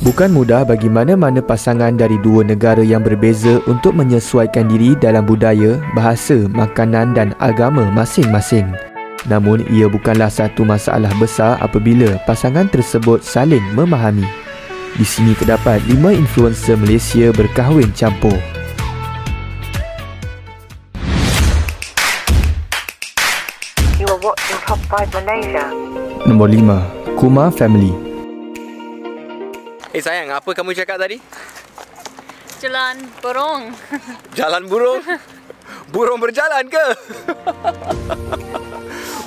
Bukan mudah bagi mana-mana pasangan dari dua negara yang berbeza untuk menyesuaikan diri dalam budaya, bahasa, makanan dan agama masing-masing. Namun, ia bukanlah satu masalah besar apabila pasangan tersebut saling memahami. Di sini terdapat 5 influencer Malaysia berkahwin campur. You are watching Top 5 Malaysia. Nombor 5. Kumar Family. Sayang, apa kamu cakap tadi? Jalan burung. Jalan burung? Burung berjalan ke?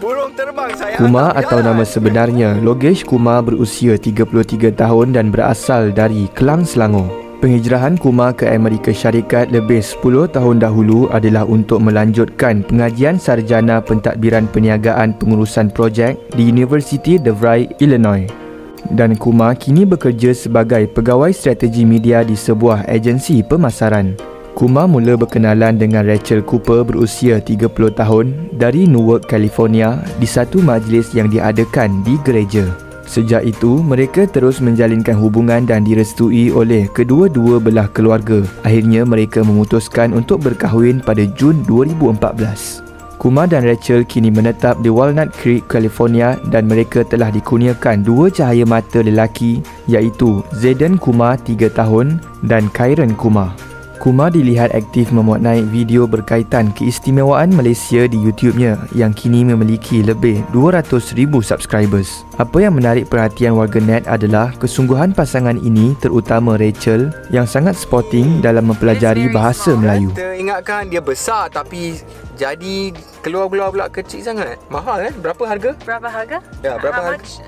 Burung terbang sayang. Kumar atau nama sebenarnya Logesh Kumar berusia 33 tahun dan berasal dari Kelang, Selangor. Penghijrahan Kumar ke Amerika Syarikat lebih 10 tahun dahulu adalah untuk melanjutkan pengajian sarjana pentadbiran perniagaan pengurusan projek di University DeVry, Illinois. Dan Kumar kini bekerja sebagai pegawai strategi media di sebuah agensi pemasaran. Kumar mula berkenalan dengan Rachel Cooper berusia 30 tahun dari Newark, California di satu majlis yang diadakan di gereja. Sejak itu, mereka terus menjalinkan hubungan dan direstui oleh kedua-dua belah keluarga. Akhirnya mereka memutuskan untuk berkahwin pada Jun 2014. Kumar dan Rachel kini menetap di Walnut Creek, California dan mereka telah dikurniakan dua cahaya mata lelaki iaitu Zayden Kumar 3 tahun dan Kairan Kumar. Kumar dilihat aktif memuat naik video berkaitan keistimewaan Malaysia di YouTube-nya yang kini memiliki lebih 200,000 subscribers. Apa yang menarik perhatian warganet adalah kesungguhan pasangan ini, terutama Rachel yang sangat sporting dalam mempelajari bahasa Melayu. Kita ingatkan dia besar tapi jadi keluar-keluar pula kecil sangat. Mahal Berapa harga? Berapa harga? Ya, berapa How harga? much?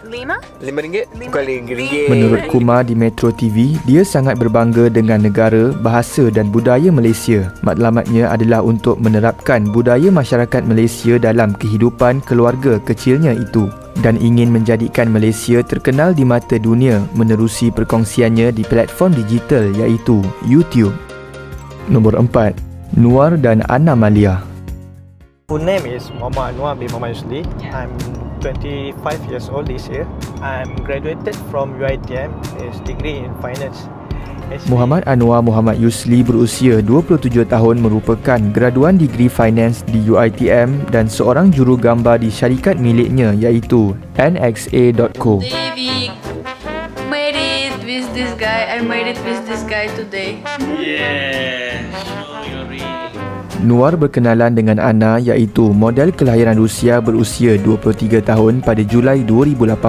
RM5? RM5? Bukan RM5. Menurut Kumar di Metro TV, dia sangat berbangga dengan negara, bahasa dan budaya Malaysia. Matlamatnya adalah untuk menerapkan budaya masyarakat Malaysia dalam kehidupan keluarga kecilnya itu dan ingin menjadikan Malaysia terkenal di mata dunia menerusi perkongsiannya di platform digital iaitu YouTube. Nombor 4. Nuar dan Ana Malia. Full name is Muhammad Anwar bin Muhammad Yusli. I'm 25 years old this year. I'm graduated from UiTM, is degree in finance. Muhammad Anwar Muhammad Yusli berusia 27 tahun merupakan graduan degree finance di UiTM dan seorang juru gambar di syarikat miliknya iaitu NXA.co. David, made it with this guy. I made it with this guy today. Nuar berkenalan dengan Ana iaitu model kelahiran Rusia berusia 23 tahun pada Julai 2018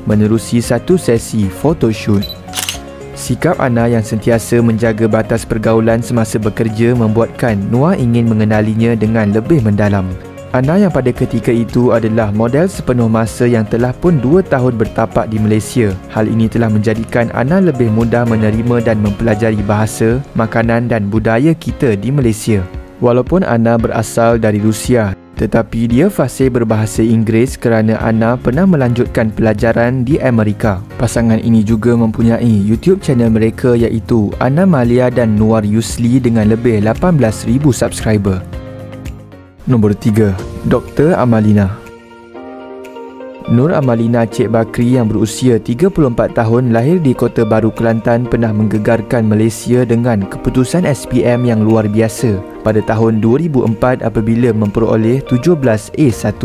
menerusi satu sesi photoshoot. Sikap Ana yang sentiasa menjaga batas pergaulan semasa bekerja membuatkan Nuar ingin mengenalinya dengan lebih mendalam. Ana yang pada ketika itu adalah model sepenuh masa yang telah pun 2 tahun bertapak di Malaysia. Hal ini telah menjadikan Ana lebih mudah menerima dan mempelajari bahasa, makanan dan budaya kita di Malaysia. Walaupun Ana berasal dari Rusia, tetapi dia fasih berbahasa Inggeris kerana Ana pernah melanjutkan pelajaran di Amerika. Pasangan ini juga mempunyai YouTube channel mereka iaitu Ana Malia dan Nuar Yusli dengan lebih 18,000 subscriber. Nombor 3. Dr. Amalina. Nur Amalina Cik Bakri yang berusia 34 tahun lahir di Kota Baru, Kelantan pernah menggegarkan Malaysia dengan keputusan SPM yang luar biasa pada tahun 2004 apabila memperoleh 17A1.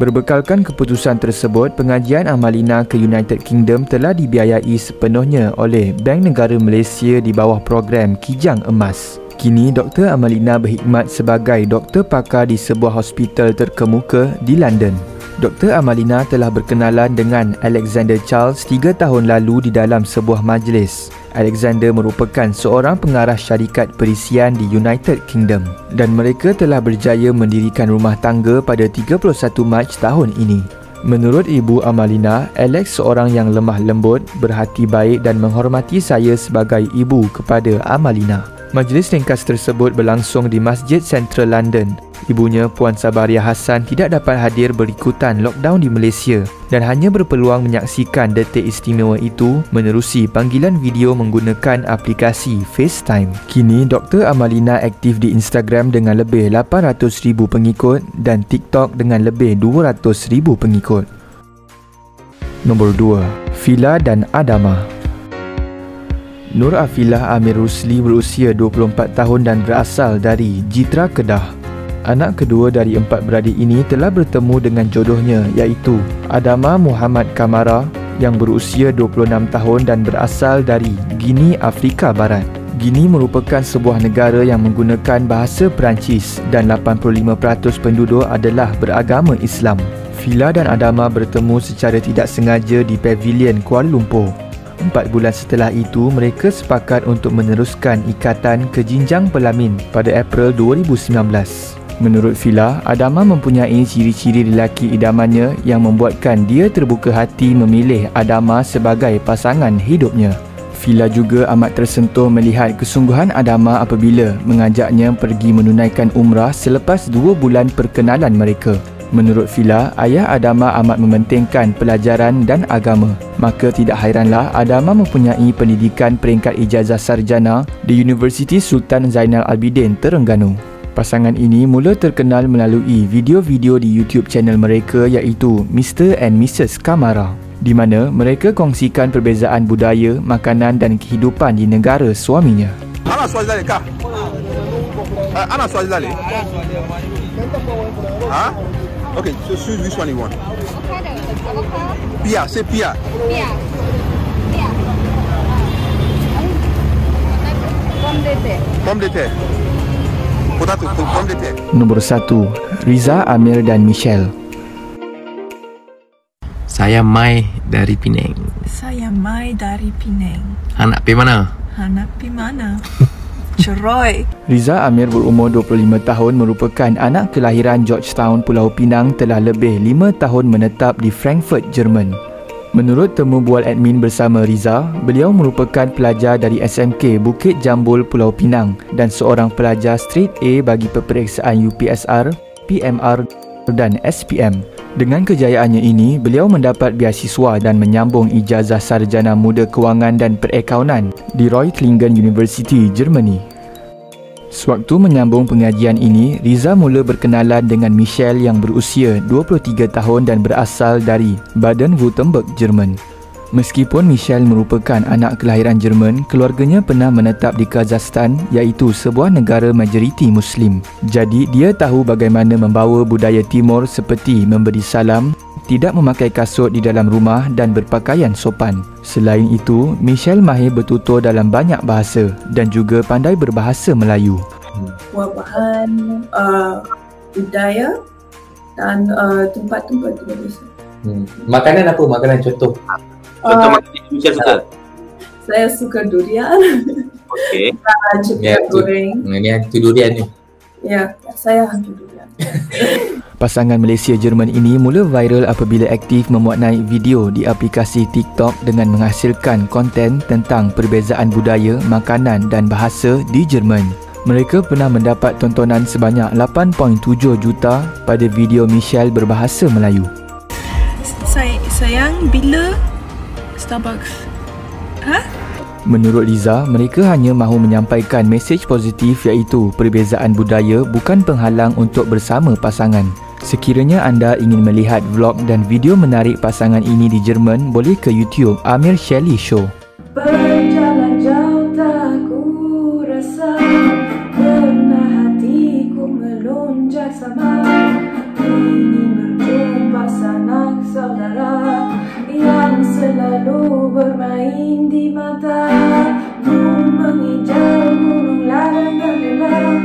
Berbekalkan keputusan tersebut, pengajian Amalina ke United Kingdom telah dibiayai sepenuhnya oleh Bank Negara Malaysia di bawah program Kijang Emas. Kini Dr. Amalina berkhidmat sebagai doktor pakar di sebuah hospital terkemuka di London. Dr. Amalina telah berkenalan dengan Alexander Charles 3 tahun lalu di dalam sebuah majlis. Alexander merupakan seorang pengarah syarikat perisian di United Kingdom dan mereka telah berjaya mendirikan rumah tangga pada 31 Mac tahun ini. Menurut Ibu Amalina, Alex seorang yang lemah lembut, berhati baik dan menghormati saya sebagai ibu kepada Amalina. Majlis ringkas tersebut berlangsung di Masjid Central London. Ibunya, Puan Sabaria Hassan, tidak dapat hadir berikutan lockdown di Malaysia dan hanya berpeluang menyaksikan detik istimewa itu menerusi panggilan video menggunakan aplikasi FaceTime. Kini, Dr. Amalina aktif di Instagram dengan lebih 800,000 pengikut dan TikTok dengan lebih 200,000 pengikut. Nombor 2. Fila dan Adama. Nur Afilah Amir Rusli berusia 24 tahun dan berasal dari Jitra, Kedah. Anak kedua dari 4 beradik ini telah bertemu dengan jodohnya iaitu Adama Muhammad Kamara yang berusia 26 tahun dan berasal dari Guinea, Afrika Barat. Guinea merupakan sebuah negara yang menggunakan bahasa Perancis dan 85% penduduk adalah beragama Islam. Fila dan Adama bertemu secara tidak sengaja di Pavilion Kuala Lumpur. 4 bulan setelah itu, mereka sepakat untuk meneruskan ikatan ke jenjang pelamin pada April 2019. Menurut Fila, Adama mempunyai ciri-ciri lelaki idamannya yang membuatkan dia terbuka hati memilih Adama sebagai pasangan hidupnya. Fila juga amat tersentuh melihat kesungguhan Adama apabila mengajaknya pergi menunaikan umrah selepas 2 bulan perkenalan mereka. Menurut Fila, ayah Adama amat mementingkan pelajaran dan agama. Maka tidak hairanlah Adama mempunyai pendidikan peringkat ijazah sarjana di Universiti Sultan Zainal Abidin, Terengganu. Pasangan ini mula terkenal melalui video-video di YouTube channel mereka iaitu Mr. and Mrs. Kamara, di mana mereka kongsikan perbezaan budaya, makanan dan kehidupan di negara suaminya. Ana Swazilali kah? Ana Swazilali. Ha? Okay, so choose which one you want. Avocado. Pia, say Pia. Pia. Pomme de terre. Potato, pomme de terre. Nombor 1. Riza Amir dan Michelle. Saya Mai dari Penang. Saya Mai dari Penang. Anak pergi mana? Anak pergi mana? Ceroy. Riza Amir berumur 25 tahun merupakan anak kelahiran Georgetown, Pulau Pinang telah lebih 5 tahun menetap di Frankfurt, Jerman. Menurut temu bual admin bersama Riza, beliau merupakan pelajar dari SMK Bukit Jambul, Pulau Pinang dan seorang pelajar straight A bagi peperiksaan UPSR, PMR dan SPM. Dengan kejayaannya ini, beliau mendapat beasiswa dan menyambung ijazah sarjana muda kewangan dan perakaunan di Reutlingen University, Germany. Sewaktu menyambung pengajian ini, Riza mula berkenalan dengan Michelle yang berusia 23 tahun dan berasal dari Baden-Württemberg, Jerman. Meskipun Michelle merupakan anak kelahiran Jerman, keluarganya pernah menetap di Kazakhstan iaitu sebuah negara majoriti Muslim. Jadi dia tahu bagaimana membawa budaya timur seperti memberi salam, tidak memakai kasut di dalam rumah dan berpakaian sopan. Selain itu, Michelle mahir bertutur dalam banyak bahasa dan juga pandai berbahasa Melayu. Bahan budaya dan tempat-tempat biasa. Makanan apa? Makanan contoh. Contoh makanan yang Michelle suka. Saya suka durian. Okey. Dan juga goreng. Ini hantu durian ni. Ya, saya hantu durian. Pasangan Malaysia-Jerman ini mula viral apabila aktif memuat naik video di aplikasi TikTok dengan menghasilkan konten tentang perbezaan budaya, makanan dan bahasa di Jerman. Mereka pernah mendapat tontonan sebanyak 8.7 juta pada video Michelle berbahasa Melayu. Sayang, bila Starbucks? Menurut Liza, mereka hanya mahu menyampaikan mesej positif iaitu perbezaan budaya bukan penghalang untuk bersama pasangan. Sekiranya anda ingin melihat vlog dan video menarik pasangan ini di Jerman, boleh ke YouTube Amir Shelly Show. Berjalan jauh tak ku rasa, pernah hatiku melonjak sama, ingin berjumpa sanak saudara yang selalu bermain di mata, menghijau gunung ladang dan memang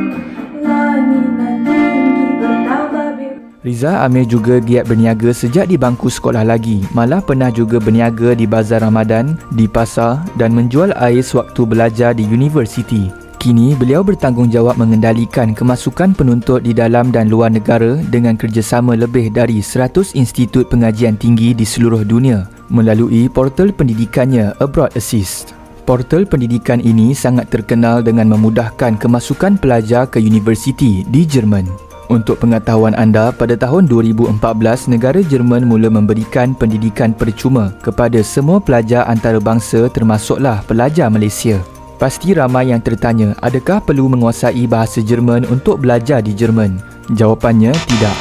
langit nan tinggi bertambah biru. Riza Amir juga giat berniaga sejak di bangku sekolah lagi. Malah pernah juga berniaga di bazar Ramadan, di pasar dan menjual air sewaktu belajar di universiti. Kini beliau bertanggungjawab mengendalikan kemasukan penuntut di dalam dan luar negara dengan kerjasama lebih dari 100 institut pengajian tinggi di seluruh dunia melalui portal pendidikannya Abroad Assist. Portal pendidikan ini sangat terkenal dengan memudahkan kemasukan pelajar ke universiti di Jerman. Untuk pengetahuan anda, pada tahun 2014, negara Jerman mula memberikan pendidikan percuma kepada semua pelajar antarabangsa termasuklah pelajar Malaysia. Pasti ramai yang tertanya, adakah perlu menguasai bahasa Jerman untuk belajar di Jerman? Jawapannya tidak.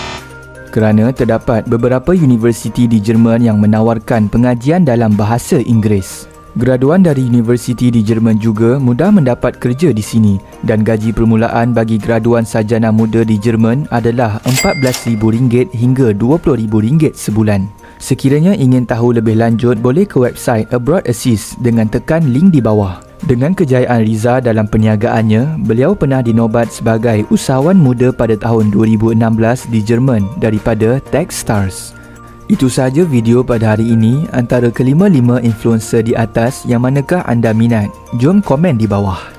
Kerana terdapat beberapa universiti di Jerman yang menawarkan pengajian dalam bahasa Inggeris. Graduan dari universiti di Jerman juga mudah mendapat kerja di sini dan gaji permulaan bagi graduan sarjana muda di Jerman adalah RM14,000 hingga RM20,000 sebulan. Sekiranya ingin tahu lebih lanjut, boleh ke website Abroad Assist dengan tekan link di bawah. Dengan kejayaan Riza dalam perniagaannya, beliau pernah dinobat sebagai usahawan muda pada tahun 2016 di Jerman daripada Techstars. Itu sahaja video pada hari ini. Antara kelima-lima influencer di atas, yang manakah anda minat? Jom komen di bawah.